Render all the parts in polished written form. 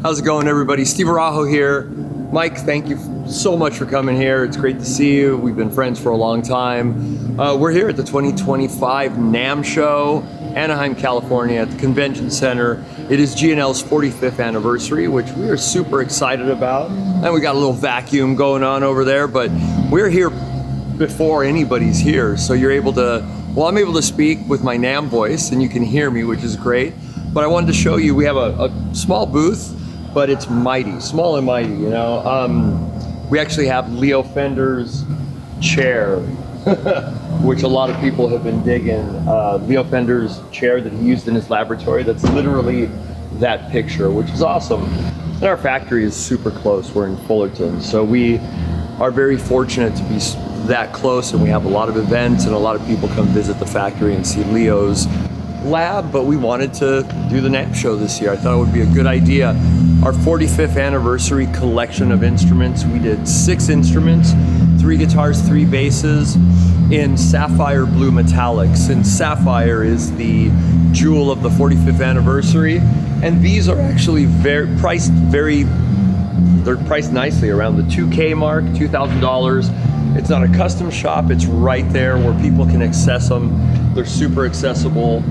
How's it going, everybody? Steve Arajou here. Mike, thank you so much for coming here. It's great to see you. We've been friends for a long time. We're here at the 2025 NAMM show, Anaheim, California, at the Convention Center. It is GNL's 45th anniversary, which we are super excited about. And we got a little vacuum going on over there, but we're here before anybody's here. So you're able to, well, I'm able to speak with my NAMM voice and you can hear me, which is great. But I wanted to show you, we have a small booth, but it's mighty, small and mighty, you know. We actually have Leo Fender's chair, which a lot of people have been digging. Leo Fender's chair that he used in his laboratory, that's literally that picture, which is awesome. And our factory is super close, we're in Fullerton. So we are very fortunate to be that close, and we have a lot of events and a lot of people come visit the factory and see Leo's lab, but we wanted to do the NAMM show this year. I thought it would be a good idea. Our 45th anniversary collection of instruments, we did 6 instruments, 3 guitars, 3 basses in sapphire blue metallics. And sapphire is the jewel of the 45th anniversary. And these are actually they're priced nicely around the $2K mark, $2,000. It's not a custom shop, it's right there where people can access them. They're super accessible.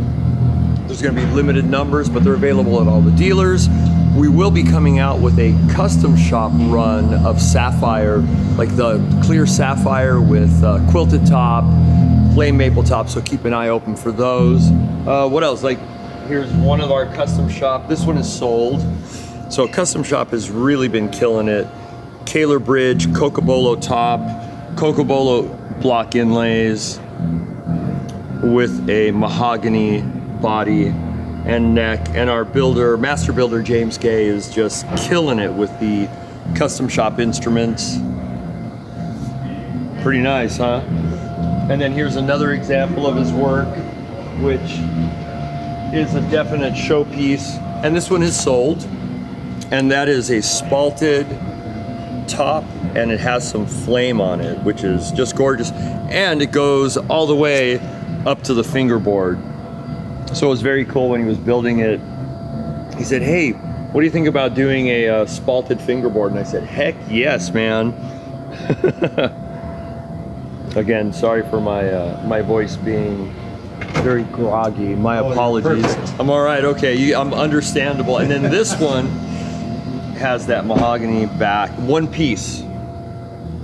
There's going to be limited numbers, but they're available at all the dealers. We will be coming out with a custom shop run of sapphire, like the clear sapphire with quilted top, flame maple top, so keep an eye open for those. What else? Like, here's one of our custom shop. This one is sold. So custom shop has really been killing it. Kaler Bridge, Cocobolo top, Cocobolo block inlays with a mahogany body and neck, and our builder, master builder James Gay, is just killing it with the custom shop instruments. Pretty nice, huh? And then here's another example of his work, which is a definite showpiece, and this one is sold, and that is a spalted top, and it has some flame on it, which is just gorgeous, and it goes all the way up to the fingerboard. So it was very cool when he was building it. He said, "Hey, what do you think about doing a spalted fingerboard?" And I said, "Heck yes, man." Again, sorry for my voice being very groggy. My apologies. Perfect. I'm all right. Okay, I'm understandable. And then this one has that mahogany back, one piece.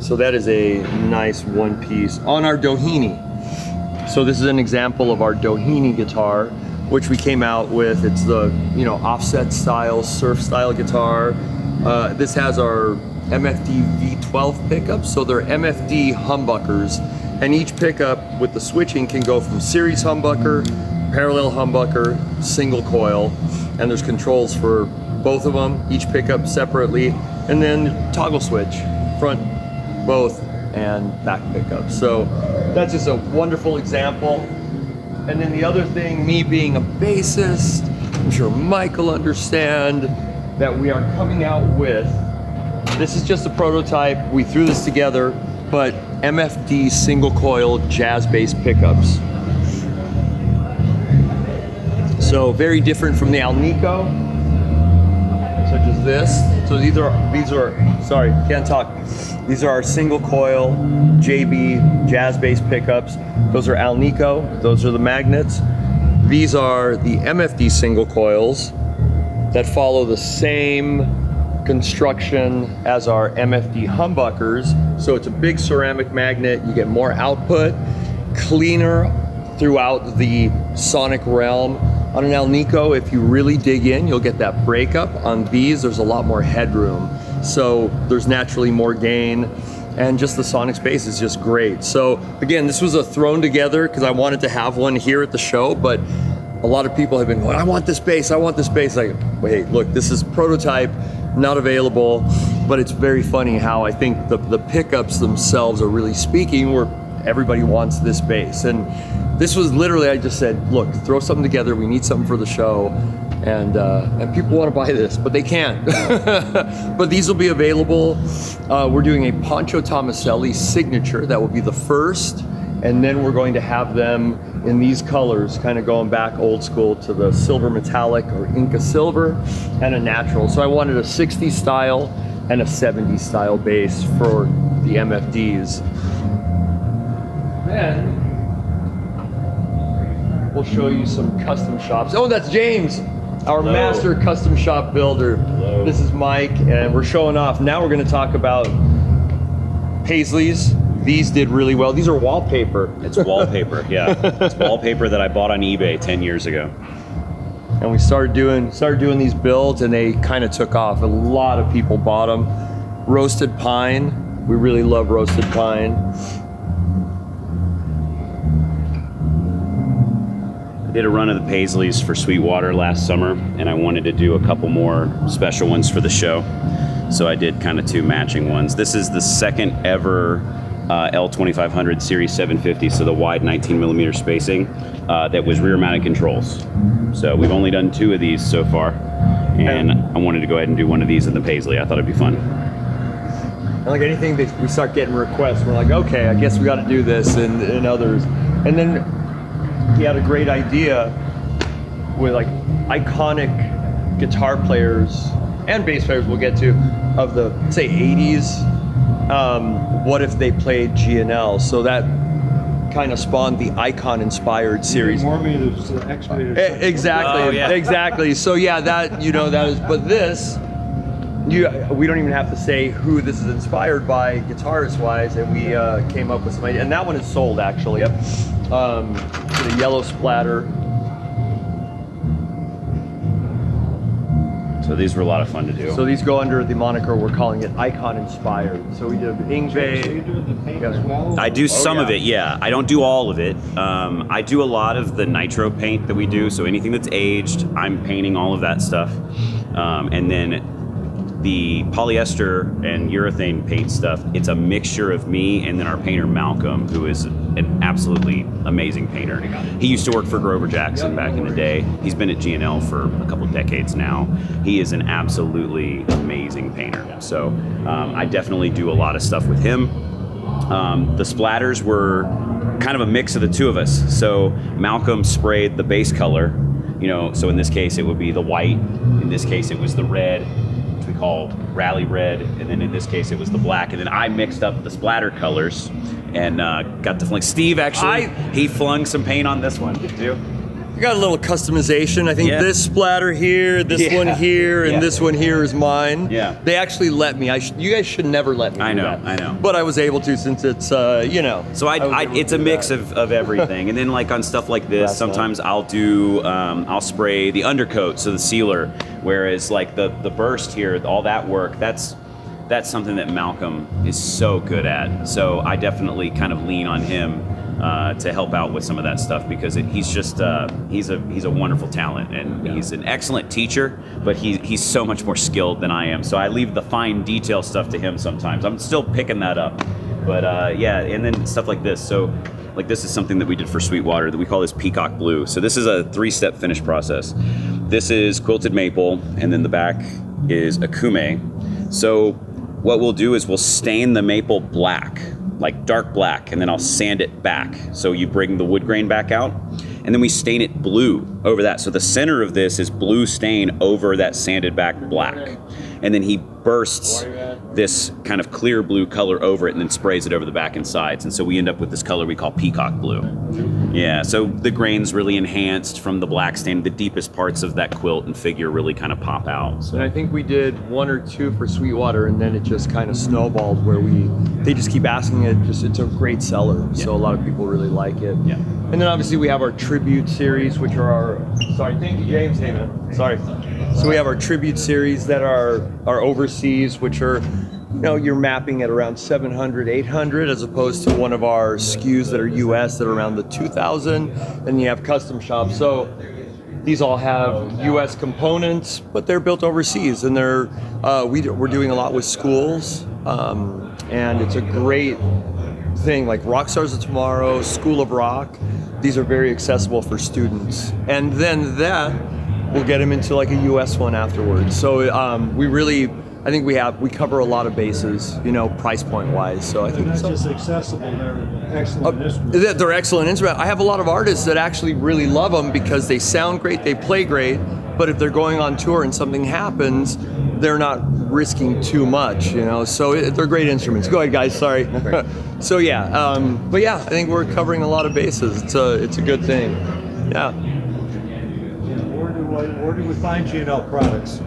So that is a nice one piece on our Doheny. So this is an example of our Doheny guitar, which we came out with. It's the, you know, offset style, surf style guitar. This has our MFD V12 pickups. So they're MFD humbuckers, and each pickup with the switching can go from series humbucker, parallel humbucker, single coil, and there's controls for both of them, each pickup separately, and then toggle switch, front, both, and back pickup. So that's just a wonderful example. And then the other thing, me being a bassist, I'm sure Mike will understand that we are coming out with, this is just a prototype, we threw this together, but MFD single coil jazz bass pickups. So very different from the Alnico, such as this. So these are, sorry, can't talk. These are our single coil JB jazz bass pickups. Those are Alnico, those are the magnets. These are the MFD single coils that follow the same construction as our MFD humbuckers. So it's a big ceramic magnet, you get more output, cleaner throughout the sonic realm. On an Alnico, if you really dig in, you'll get that breakup. On these, there's a lot more headroom. So there's naturally more gain, and just the sonic space is just great. So again, this was a thrown together because I wanted to have one here at the show, but a lot of people have been going, "I want this bass, I want this bass." Like, wait, look, this is prototype, not available, but it's very funny how I think the pickups themselves are really speaking where everybody wants this bass. And this was literally, I just said, look, throw something together, we need something for the show. And people want to buy this, but they can't. But these will be available. We're doing a Poncho Tomaselli signature that will be the first and then we're going to have them in these colors, kind of going back old school to the silver metallic or Inca silver and a natural. So I wanted a 60s style and a 70s style base for the MFDs. Then we'll show you some custom shops. Oh, that's James, our Hello. master custom shop builder. Hello. This is Mike, and we're showing off. Now we're going to talk about Paisleys. These did really well. These are wallpaper. It's wallpaper, yeah. It's wallpaper that I bought on eBay 10 years ago. And we started doing these builds, and they kind of took off. A lot of people bought them. Roasted pine. We really love roasted pine. I did a run of the Paisleys for Sweetwater last summer, and I wanted to do a couple more special ones for the show. So I did kind of 2 matching ones. This is the second ever L2500 Series 750, so the wide 19mm spacing that was rear mounted controls. So we've only done 2 of these so far, and I wanted to go ahead and do one of these in the Paisley. I thought it'd be fun. And like anything that we start getting requests, we're like, okay, I guess we got to do this, and others. And then he had a great idea with like iconic guitar players and bass players we'll get to of the, say, 80s. What if they played G&L? So that kind of spawned the Icon-inspired series. Exactly, Oh, yeah. exactly. So yeah, that, you know, that is, but this, we don't even have to say who this is inspired by guitarist-wise, and we came up with some idea. And that one is sold, actually. Yep. The yellow splatter. So these were a lot of fun to do. So these go under the moniker, we're calling it Icon Inspired. So we did Ingve. So you're doing the paint as well? I do some of yeah. it, yeah. I don't do all of it. I do a lot of the nitro paint that we do. So anything that's aged, I'm painting all of that stuff. And then the polyester and urethane paint stuff, it's a mixture of me and then our painter Malcolm, who is an absolutely amazing painter. He used to work for Grover Jackson back in the day. He's been at G&L for a couple decades now. He is an absolutely amazing painter. So I definitely do a lot of stuff with him. The splatters were kind of a mix of the 2 of us. So Malcolm sprayed the base color, you know, so in this case it would be the white, in this case it was the red, we called Rally Red, and then in this case it was the black, and then I mixed up the splatter colors and got to fling. Steve actually, he flung some paint on this one too. I got a little customization. I think Yeah. this splatter here, this one here, and Yeah. this one here is mine. Yeah. They actually let me. You guys should never let me I do know, that. I know. But I was able to, since it's, you know. So it's a mix of everything, and then like on stuff like this, That's sometimes I'll do I'll spray the undercoat, so the sealer. Whereas like the burst here, all that work, that's something that Malcolm is so good at. So I definitely kind of lean on him to help out with some of that stuff, because he's just he's a wonderful talent, and he's an excellent teacher, but he's so much more skilled than I am. So I leave the fine detail stuff to him sometimes. I'm still picking that up, but yeah, and then stuff like this. So like this is something that we did for Sweetwater that we call this Peacock Blue. So this is a 3-step finish process. This is quilted maple, and then the back is akume. So what we'll do is we'll stain the maple black, like dark black, and then I'll sand it back. So you bring the wood grain back out, and then we stain it blue over that. So the center of this is blue stain over that sanded back black. And then he bursts this kind of clear blue color over it and then sprays it over the back and sides. And so we end up with this color we call peacock blue. Yeah, so the grain's really enhanced from the black stain. The deepest parts of that quilt and figure really kind of pop out. So. And I think we did 1 or 2 for Sweetwater, and then it just kind of snowballed where they just keep asking it. It's a great seller, so a lot of people really like it. Yeah. And then obviously we have our tribute series, which are our, sorry, thank you, James, hey man, sorry. So we have our tribute series that are overseas, which are, you know, you're mapping at around 700, 800, as opposed to one of our SKUs that are US that are around the 2000, and you have custom shops. So these all have US components, but they're built overseas, and they're, we're doing a lot with schools, and it's a great thing, like Rockstars of Tomorrow, School of Rock. These are very accessible for students. And then that will get them into like a US one afterwards. So we really I think we cover a lot of bases, you know, price point wise. So I think They're not so. just accessible, they're excellent instruments. They're excellent instruments. I have a lot of artists that actually really love them because they sound great, they play great, but if they're going on tour and something happens, they're not risking too much, you know. So they're great instruments. Go ahead, guys. Sorry. So yeah, but yeah, I think we're covering a lot of bases. It's a good thing. Yeah. Where do we find G&L products?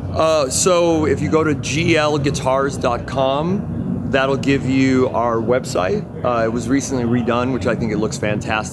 So if you go to glguitars.com, that'll give you our website. It was recently redone, which I think it looks fantastic.